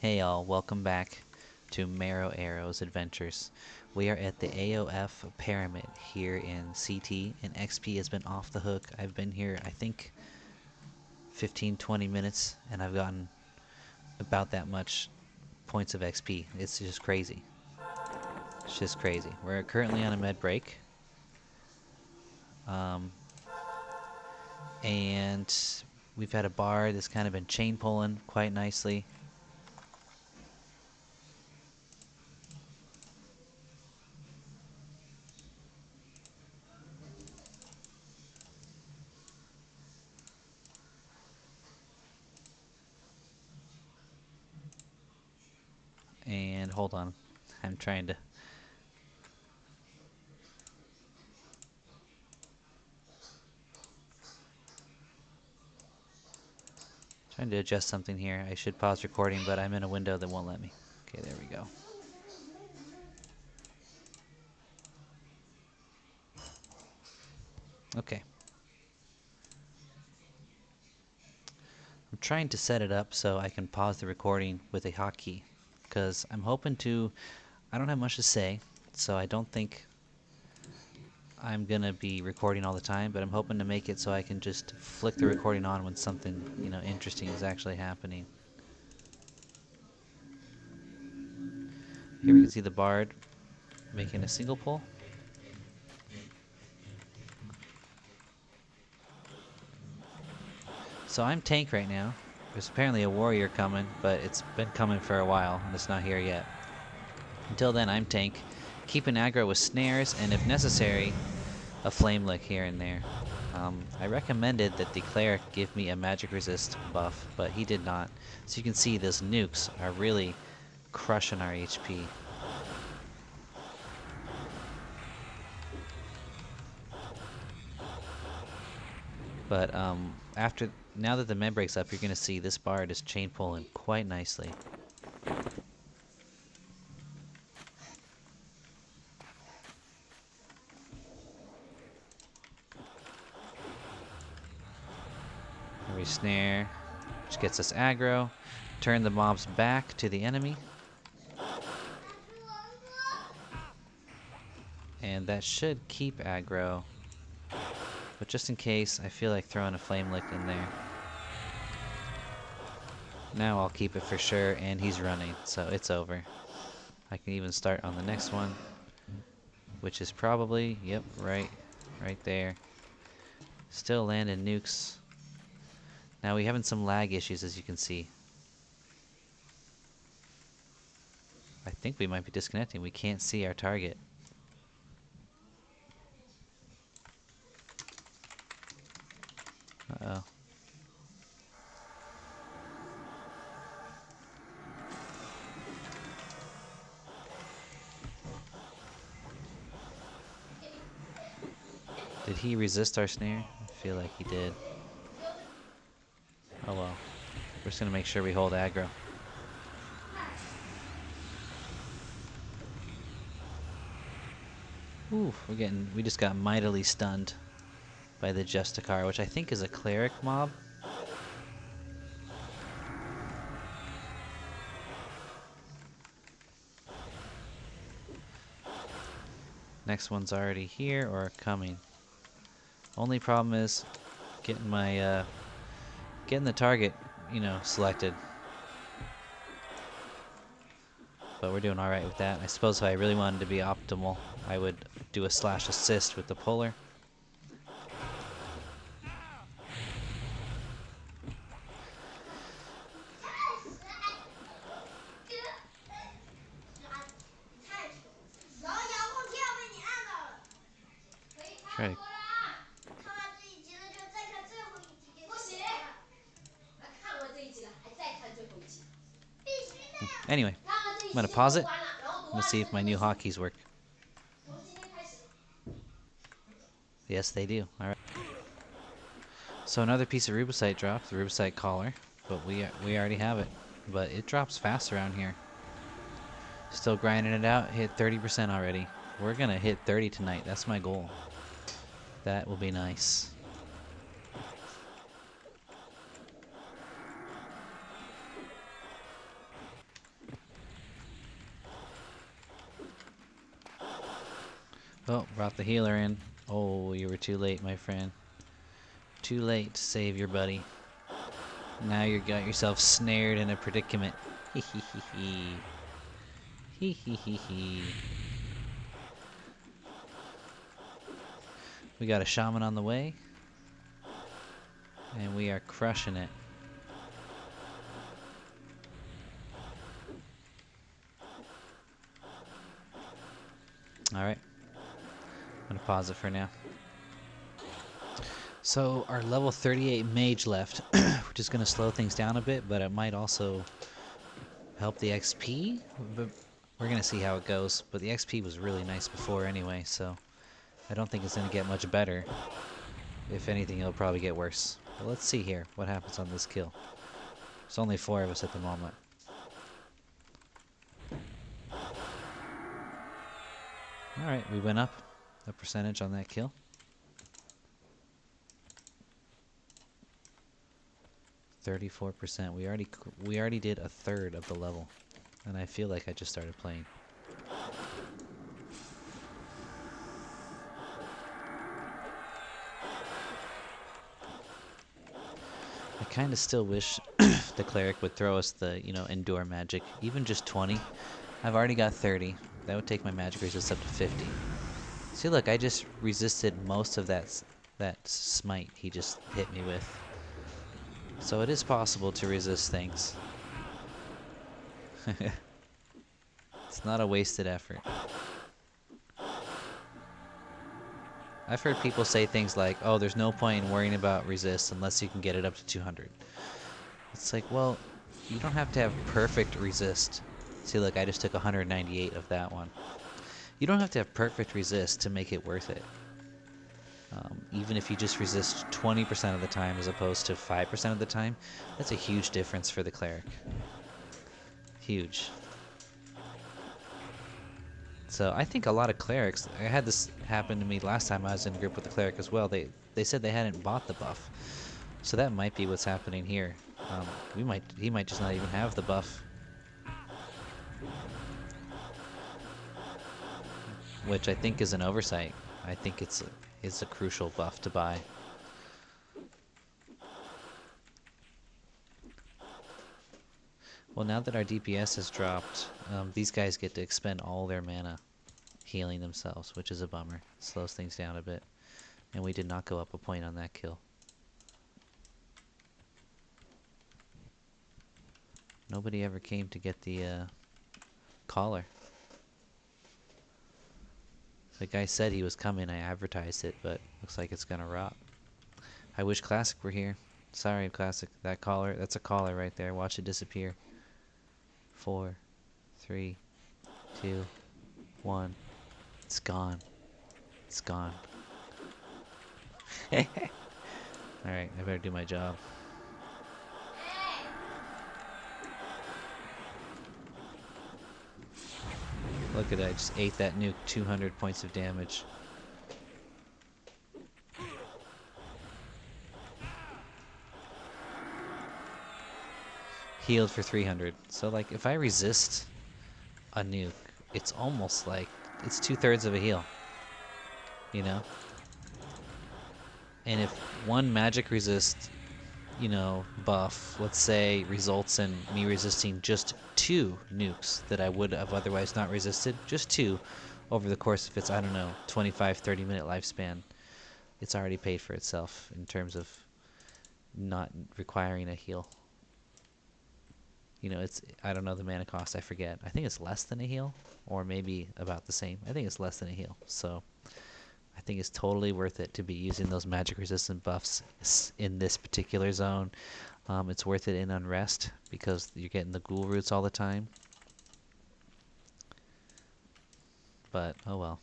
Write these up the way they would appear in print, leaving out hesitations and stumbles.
Hey all, welcome back to Marrow Arrow's Adventures. We are at the AoF Pyramid here in CT, and XP has been off the hook. I've been here, I think, 15-20 minutes, and I've gotten about that much points of XP. It's just crazy. It's just crazy. We're currently on a med break. And we've had a bar that's kind of been chain pulling quite nicely. And hold on, I'm trying to adjust something here. I should pause recording, but I'm in a window that won't let me. Okay, there we go. Okay. I'm trying to set it up so I can pause the recording with a hotkey, because I'm hoping to, I don't have much to say, so I don't think I'm gonna be recording all the time, but I'm hoping to make it so I can just flick the recording on when something, interesting is actually happening. Here we can see the bard making a single pull. So I'm tank right now. There's apparently a warrior coming, but it's been coming for a while, and it's not here yet. Until then, I'm tank, keeping aggro with snares, and if necessary, a flame lick here and there. I recommended that the cleric give me a magic resist buff, but he did not. So you can see those nukes are really crushing our HP. But now that the med break's up, you're gonna see this bard is chain pulling quite nicely. Here we snare, which gets us aggro. Turn the mobs back to the enemy. And that should keep aggro. But just in case, I feel like throwing a flame lick in there. Now I'll keep it for sure, and he's running, so it's over. I can even start on the next one, which is probably, yep, right there. Still landing nukes. Now we're having some lag issues, as you can see. I think we might be disconnecting. We can't see our target. Uh-oh. Did he resist our snare? I feel like he did. Oh well. We're just gonna make sure we hold aggro. Ooh, we just got mightily stunned by the Justicar, which I think is a cleric mob. Next one's already here or coming. Only problem is getting my getting the target, selected. But we're doing all right with that. I suppose if I really wanted to be optimal, I would do a slash assist with the puller. Try to Anyway, I'm gonna pause it. I'm gonna see if my new hotkeys work. Yes, they do. All right. So another piece of rubicite dropped, the rubicite collar, but we already have it. But it drops fast around here. Still grinding it out. Hit 30% already. We're gonna hit 30 tonight. That's my goal. That will be nice. Oh, brought the healer in. Oh, you were too late, my friend. Too late to save your buddy. Now you got yourself snared in a predicament. Hee hee hee hee. Hee hee hee hee. We got a shaman on the way. And we are crushing it. Alright. I'm gonna pause it for now. So our level 38 mage left, which is gonna slow things down a bit, but it might also help the XP. But we're gonna see how it goes. But the XP was really nice before anyway, so I don't think it's gonna get much better. If anything, it'll probably get worse. But let's see here what happens on this kill. There's only 4 of us at the moment. Alright, we went up a percentage on that kill. 34%. We already did a third of the level. And I feel like I just started playing. I kind of still wish the cleric would throw us the, endure magic. Even just 20. I've already got 30. That would take my magic resist up to 50. See, look, I just resisted most of that smite he just hit me with. So it is possible to resist things. It's not a wasted effort. I've heard people say things like, oh, there's no point in worrying about resist unless you can get it up to 200. It's like, well, you don't have to have perfect resist. See, look, I just took 198 of that one. You don't have to have perfect resist to make it worth it. Even if you just resist 20% of the time as opposed to 5% of the time, that's a huge difference for the cleric. Huge. So I think a lot of clerics, I had this happen to me last time I was in a group with the cleric as well, they said they hadn't bought the buff. So that might be what's happening here. He might just not even have the buff. Which I think is an oversight. I think it's a crucial buff to buy. Well, now that our DPS has dropped, these guys get to expend all their mana healing themselves, which is a bummer. It slows things down a bit. And we did not go up a point on that kill. Nobody ever came to get the collar. The guy said he was coming, I advertised it, but looks like it's gonna rot. I wish Classic were here. Sorry, Classic. That collar, that's a collar right there. Watch it disappear. 4, 3, 2, 1. It's gone. It's gone. Alright, I better do my job. Look at that, I just ate that nuke, 200 points of damage. Healed for 300. So like, if I resist a nuke, it's almost like, it's 2/3 of a heal. You know? And if one magic resist, buff, let's say, results in me resisting just 2 nukes that I would have otherwise not resisted, just 2, over the course of its, 25, 30-minute lifespan, it's already paid for itself in terms of not requiring a heal. It's, I don't know the mana cost, I forget. I think it's less than a heal, or maybe about the same. I think it's less than a heal, so I think it's totally worth it to be using those magic resistant buffs in this particular zone. It's worth it in Unrest because you're getting the ghoul roots all the time. But, oh well.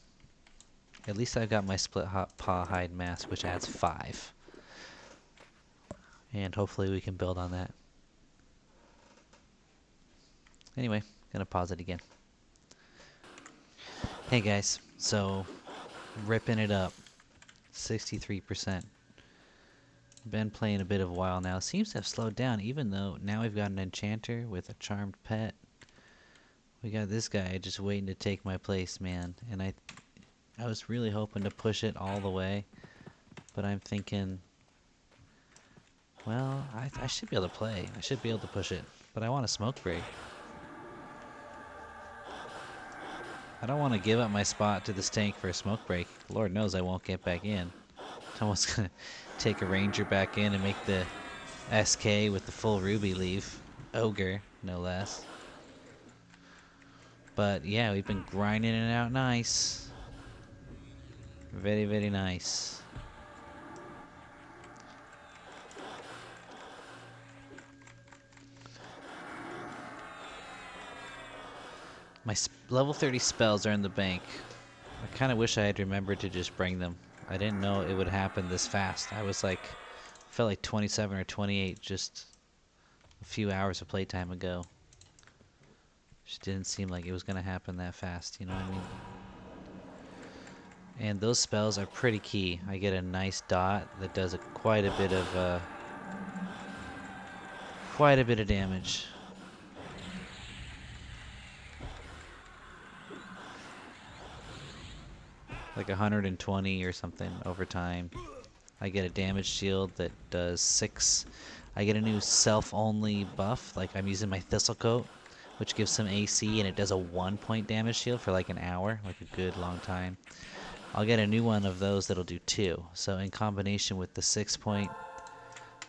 At least I've got my split paw hide mask, which adds 5. And hopefully we can build on that. Anyway, gonna pause it again. Hey guys, so ripping it up. 63%. Been playing a bit of a while now. Seems to have slowed down, even though now we've got an enchanter with a charmed pet. We got this guy just waiting to take my place, man. And I was really hoping to push it all the way, but I'm thinking, well, I should be able to play. I should be able to push it, but I want a smoke break. I don't want to give up my spot to this tank for a smoke break. Lord knows I won't get back in. Someone's going to take a ranger back in and make the SK with the full ruby leave. Ogre, no less. But yeah, we've been grinding it out nice. Very, very nice. My level 30 spells are in the bank. I kind of wish I had remembered to just bring them. I didn't know it would happen this fast. I was like, felt like 27 or 28 just a few hours of playtime ago. Just didn't seem like it was going to happen that fast, you know what I mean? And those spells are pretty key. I get a nice dot that does quite a bit of damage. Like 120 or something over time. I get a damage shield that does 6. I get a new self-only buff, like I'm using my Thistle Coat, which gives some AC, and it does a 1-point damage shield for like an hour, like a good long time. I'll get a new one of those that'll do 2. So in combination with the 6-point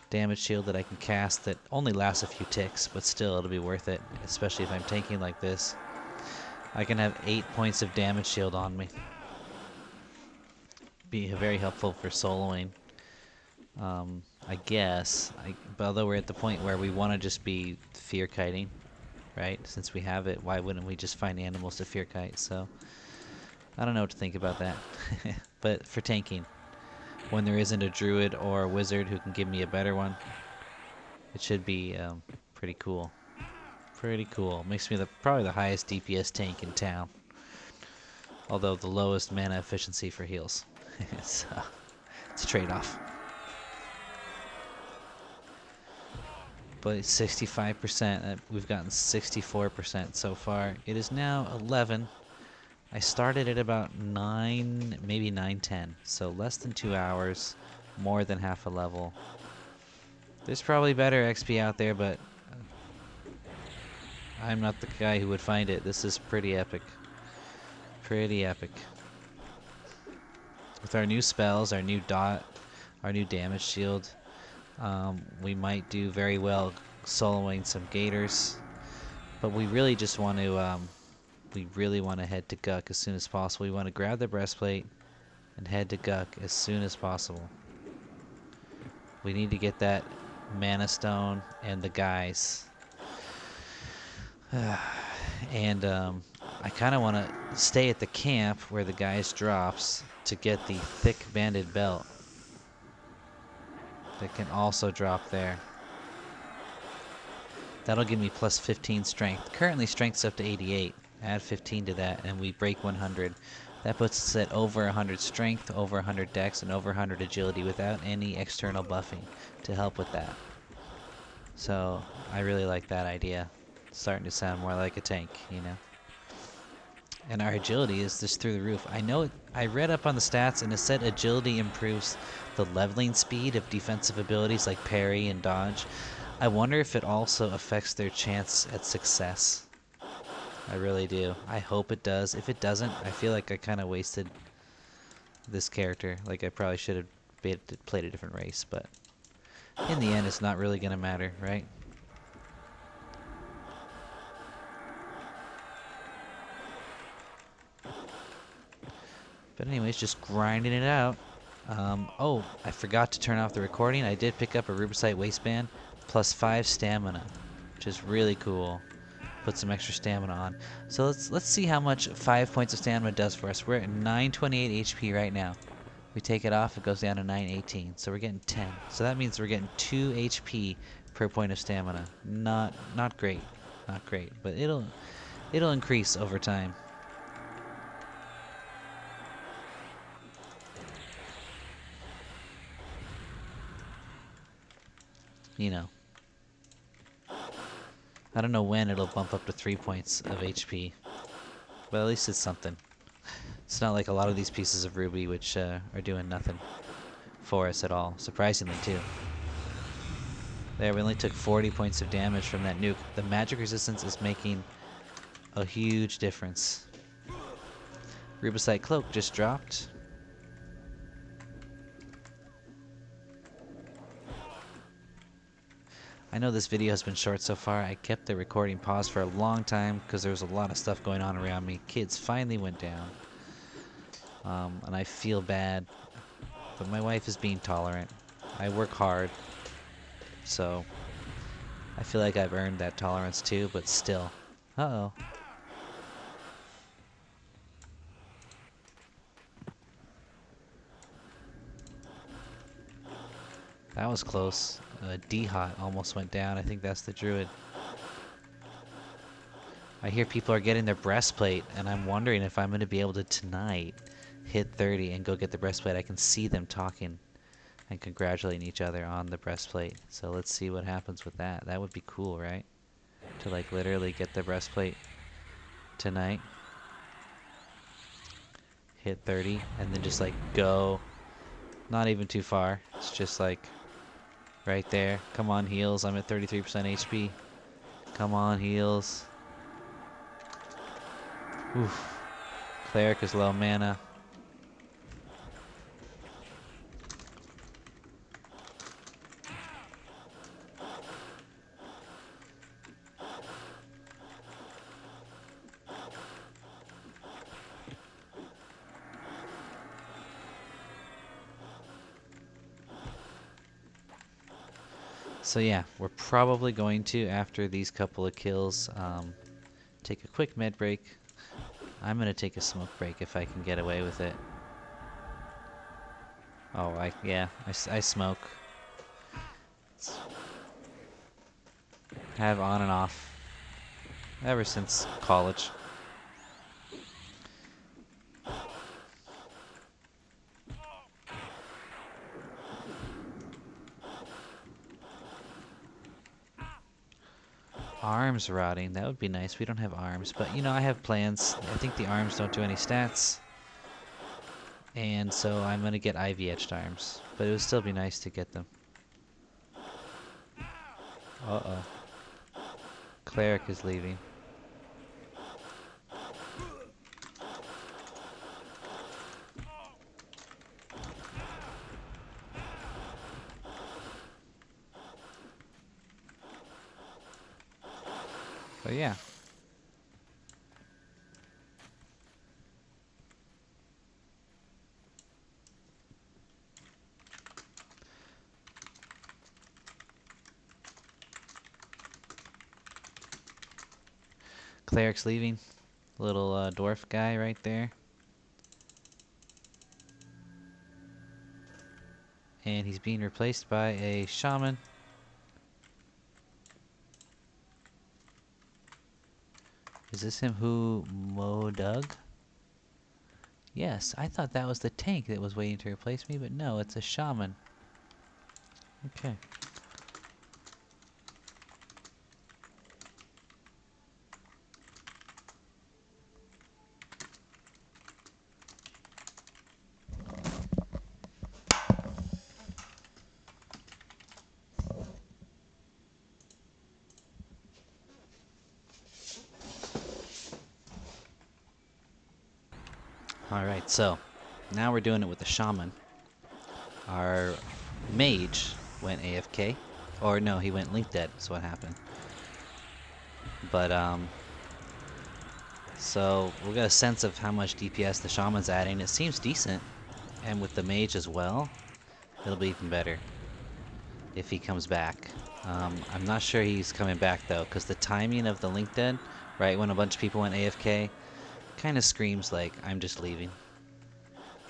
damage shield that I can cast that only lasts a few ticks, but still it'll be worth it, especially if I'm tanking like this. I can have 8 points of damage shield on me. Be very helpful for soloing. I guess, but although we're at the point where we want to just be fear kiting, right? Since we have it, why wouldn't we just find animals to fear kite? So I don't know what to think about that. But for tanking, when there isn't a druid or a wizard who can give me a better one, it should be pretty cool. Pretty cool. Makes me probably the highest DPS tank in town. Although the lowest mana efficiency for heals. So it's a trade-off. But 65%, we've gotten 64% so far. It is now 11. I started at about 9, maybe 9:10, so less than 2 hours, more than half a level. There's probably better XP out there, but I'm not the guy who would find it. This is pretty epic. Pretty epic. With our new spells, our new dot, our new damage shield, we might do very well soloing some gators, but we really just want to head to Guck as soon as possible. We want to grab the breastplate and head to Guck as soon as possible. We need to get that mana stone and the guys. And I kind of want to stay at the camp where the guys drops to get the thick banded belt that can also drop there. That'll give me plus 15 strength. Currently strength's up to 88. Add 15 to that and we break 100. That puts us at over 100 strength, over 100 dex, and over 100 agility without any external buffing to help with that. So I really like that idea. It's starting to sound more like a tank, you know. And our agility is just through the roof. I know I read up on the stats and it said agility improves the leveling speed of defensive abilities like parry and dodge. I wonder if it also affects their chance at success. I really do. I hope it does. If it doesn't, I feel like I kind of wasted this character. Like I probably should have played a different race, but in the end it's not really going to matter, right? But anyways, just grinding it out. Oh, I forgot to turn off the recording. I did pick up a Rubicite waistband plus 5 stamina, which is really cool. Put some extra stamina on. So let's see how much 5 points of stamina does for us. We're at 928 HP right now. We take it off, it goes down to 918. So we're getting 10. So that means we're getting 2 HP per point of stamina. Not great. Not great, but it'll increase over time. You know. I don't know when it'll bump up to 3 points of HP. But at least it's something. It's not like a lot of these pieces of Ruby which are doing nothing for us at all, surprisingly too. There, we only took 40 points of damage from that nuke. The magic resistance is making a huge difference. Rubicite Cloak just dropped. I know this video has been short so far. I kept the recording paused for a long time because there was a lot of stuff going on around me. Kids finally went down. And I feel bad, but my wife is being tolerant. I work hard, so I feel like I've earned that tolerance too, but still. Uh-oh. That was close. D-Hot almost went down. I think that's the druid. I hear people are getting their breastplate, and I'm wondering if I'm going to be able to tonight hit 30 and go get the breastplate. I can see them talking and congratulating each other on the breastplate. So let's see what happens with that. That would be cool, right? To like literally get the breastplate tonight. Hit 30 and then just like go. Not even too far. It's just like right there. Come on, heals. I'm at 33% HP. Come on, heals. Oof. Cleric is low mana. So yeah, we're probably going to, after these couple of kills, take a quick med break. I'm going to take a smoke break if I can get away with it. Oh, I smoke. Have on and off ever since college. Arms rotting, that would be nice. We don't have arms, but you know, I have plans. I think the arms don't do any stats. And so I'm gonna get Ivy Edged arms. But it would still be nice to get them. Uh-oh. Cleric is leaving. But yeah. Cleric's leaving. Little dwarf guy right there. And he's being replaced by a shaman. Is this him who Modug? Yes, I thought that was the tank that was waiting to replace me, but no, it's a shaman. Okay. Alright, so now we're doing it with the shaman. Our mage went AFK. Or no, he went link dead, is what happened. But, so we'll get a sense of how much DPS the shaman's adding. It seems decent. And with the mage as well, it'll be even better if he comes back. I'm not sure he's coming back though, because the timing of the link dead, right when a bunch of people went AFK, kind of screams like I'm just leaving.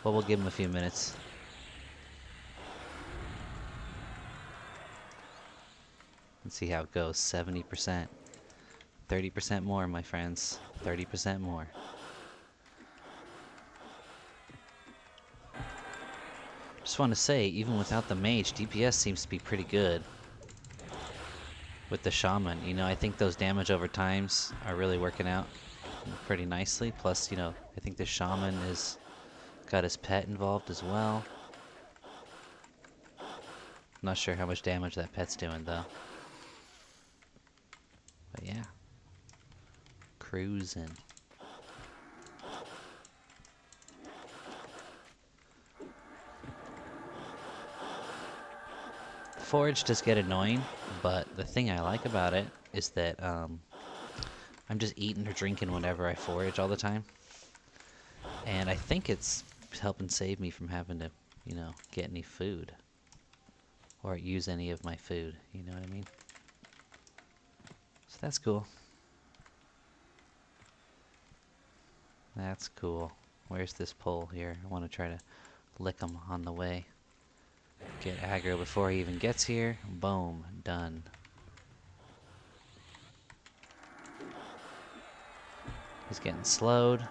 But we'll give him a few minutes. Let's see how it goes. 70%. 30% more, my friends. 30% more. Just want to say, even without the mage, DPS seems to be pretty good. With the shaman, you know, I think those damage over times are really working out. pretty nicely. Plus, you know, I think the shaman is got his pet involved as well. Not sure how much damage that pet's doing though. But yeah. Cruising. Forage does get annoying, but the thing I like about it is that I'm just eating or drinking whenever I forage all the time. And I think it's helping save me from having to, you know, get any food. Or use any of my food, you know what I mean? So that's cool. That's cool. Where's this pole here? I want to try to lick him on the way. Get aggro before he even gets here. Boom. Done. He's getting slowed.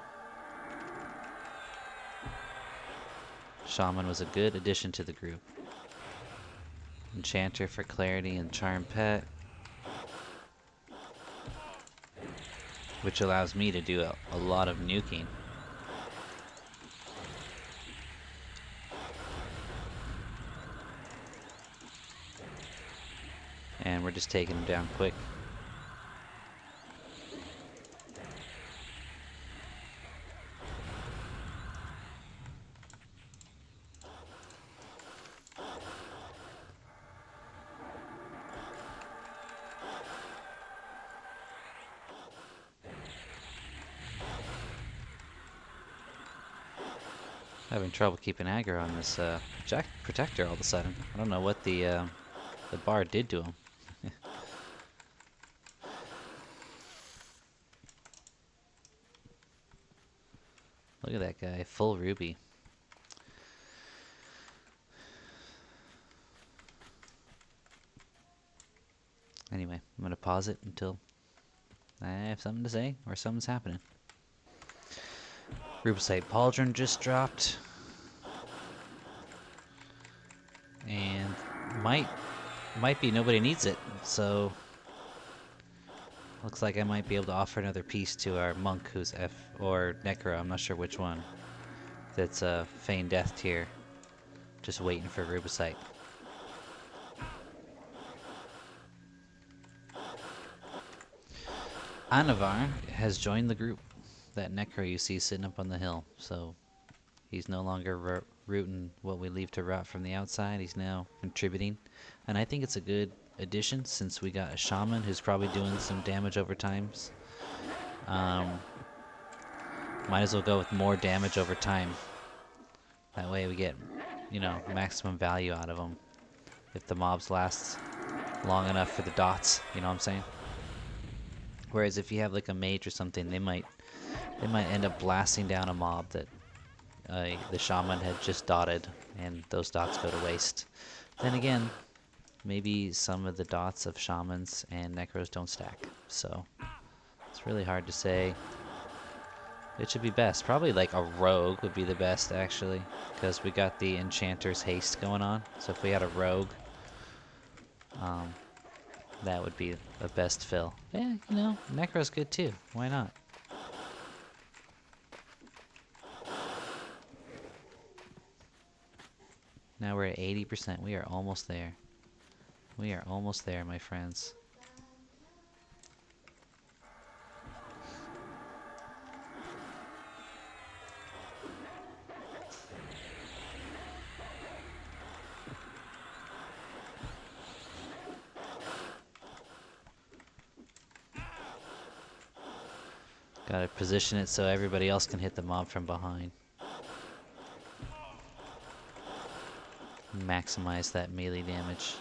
Shaman was a good addition to the group. Enchanter for clarity and charm pet. Which allows me to do a lot of nuking. And we're just taking him down quick. Having trouble keeping aggro on this protector all of a sudden. I don't know what the bar did to him. Look at that guy, full ruby. Anyway, I'm gonna pause it until I have something to say or something's happening. Rubicite Pauldron just dropped. And might be nobody needs it, so looks like I might be able to offer another piece to our monk who's or Necro, I'm not sure which one. That's Feign Death tier. Just waiting for Rubicite. Anavar has joined the group. That Necro you see sitting up on the hill, so he's no longer rooting what we leave to rot from the outside. He's now contributing, and I think it's a good addition since we got a shaman who's probably doing some damage over times. Might as well go with more damage over time. That way we get, you know, maximum value out of them if the mobs last long enough for the dots, you know what I'm saying? Whereas if you have like a mage or something, they might end up blasting down a mob that the shaman had just dotted, and those dots go to waste. Then again, maybe some of the dots of shamans and necros don't stack, so it's really hard to say. It should be best. Probably like a rogue would be the best, actually, because we got the enchanter's haste going on. So if we had a rogue, that would be the best fill. Yeah, you know, necro's good too. Why not? Now we're at 80%. We are almost there. We are almost there, my friends. Gotta position it so everybody else can hit the mob from behind. Maximize that melee damage.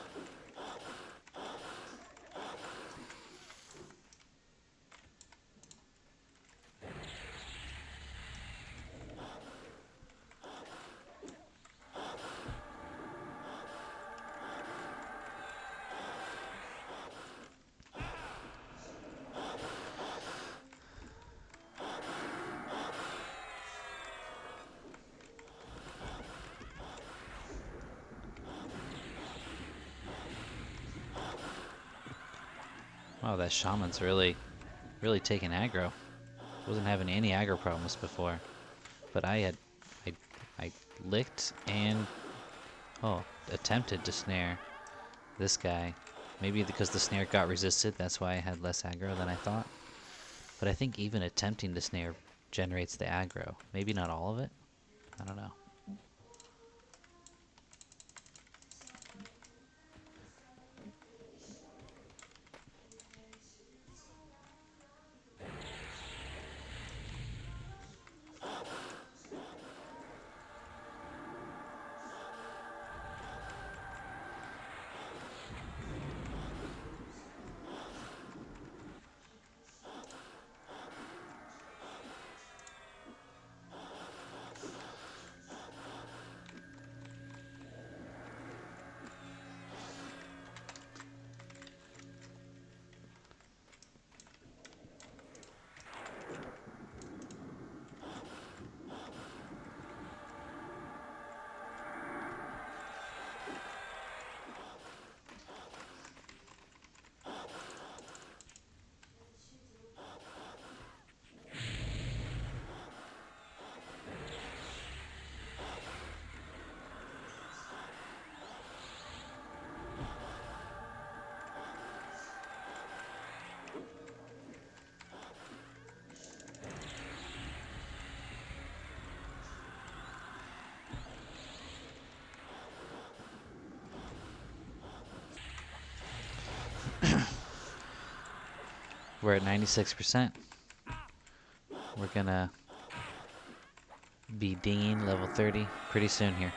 Wow, that shaman's really taking aggro. Wasn't having any aggro problems before, but I licked and attempted to snare this guy. Maybe because the snare got resisted, that's why I had less aggro than I thought. But I think even attempting to snare generates the aggro. Maybe not all of it. I don't know. We're at 96%. We're gonna be dinging level 30 pretty soon here.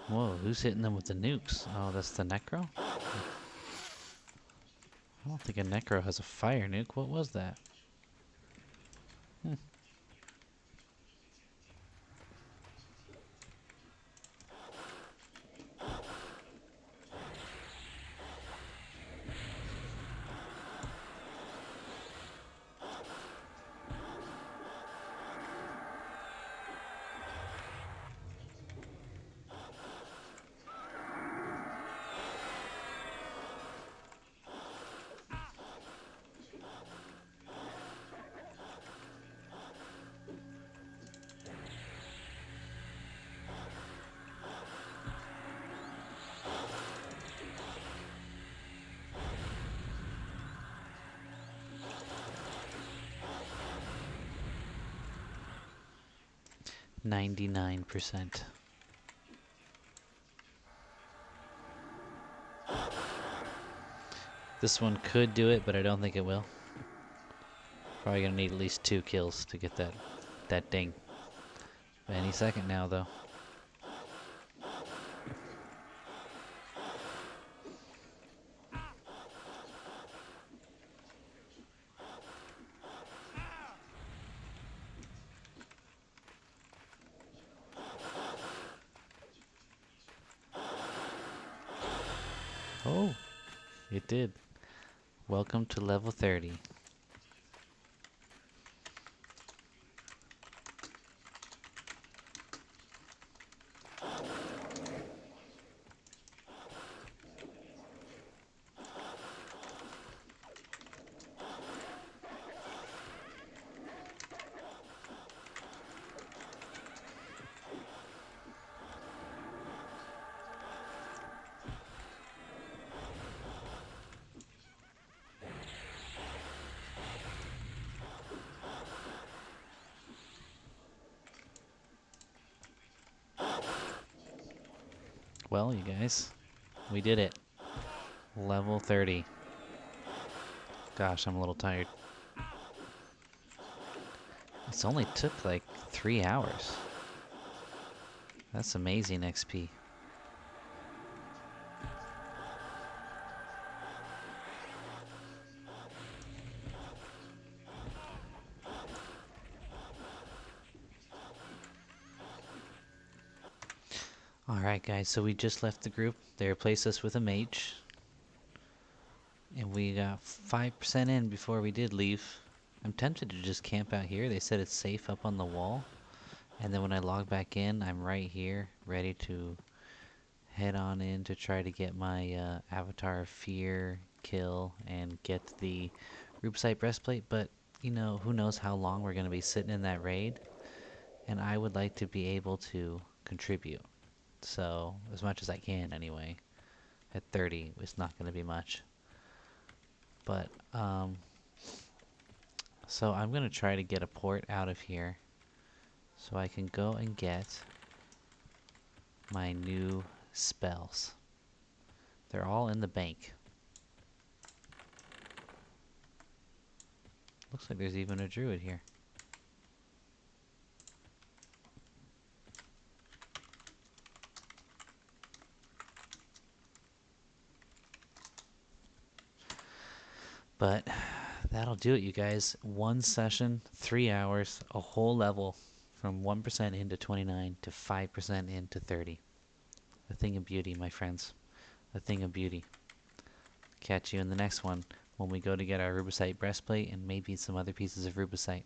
Whoa, who's hitting them with the nukes? Oh, that's the Necro? I don't think a Necro has a fire nuke. What was that? Hmm. %. This one could do it, but I don't think it will. Probably gonna need at least 2 kills to get that ding. Any second now, though. Oh, it did. Welcome to level 30. Well, you guys, we did it. Level 30. Gosh, I'm a little tired. It's only took like 3 hours. That's amazing XP. Alright guys, so we just left the group. They replaced us with a mage. And we got 5% in before we did leave. I'm tempted to just camp out here. They said it's safe up on the wall. And then when I log back in, I'm right here, ready to head on in to try to get my Avatar of Fear kill and get the Rubesite breastplate. But, you know, who knows how long we're going to be sitting in that raid. And I would like to be able to contribute. So, as much as I can anyway. At 30, it's not going to be much. But, so I'm going to try to get a port out of here. So I can go and get my new spells. They're all in the bank. Looks like there's even a druid here. But that'll do it, you guys. One session, 3 hours, a whole level from 1% into 29 to 5% into 30. A thing of beauty, my friends. A thing of beauty. Catch you in the next one when we go to get our Rubesite breastplate and maybe some other pieces of Rubesite.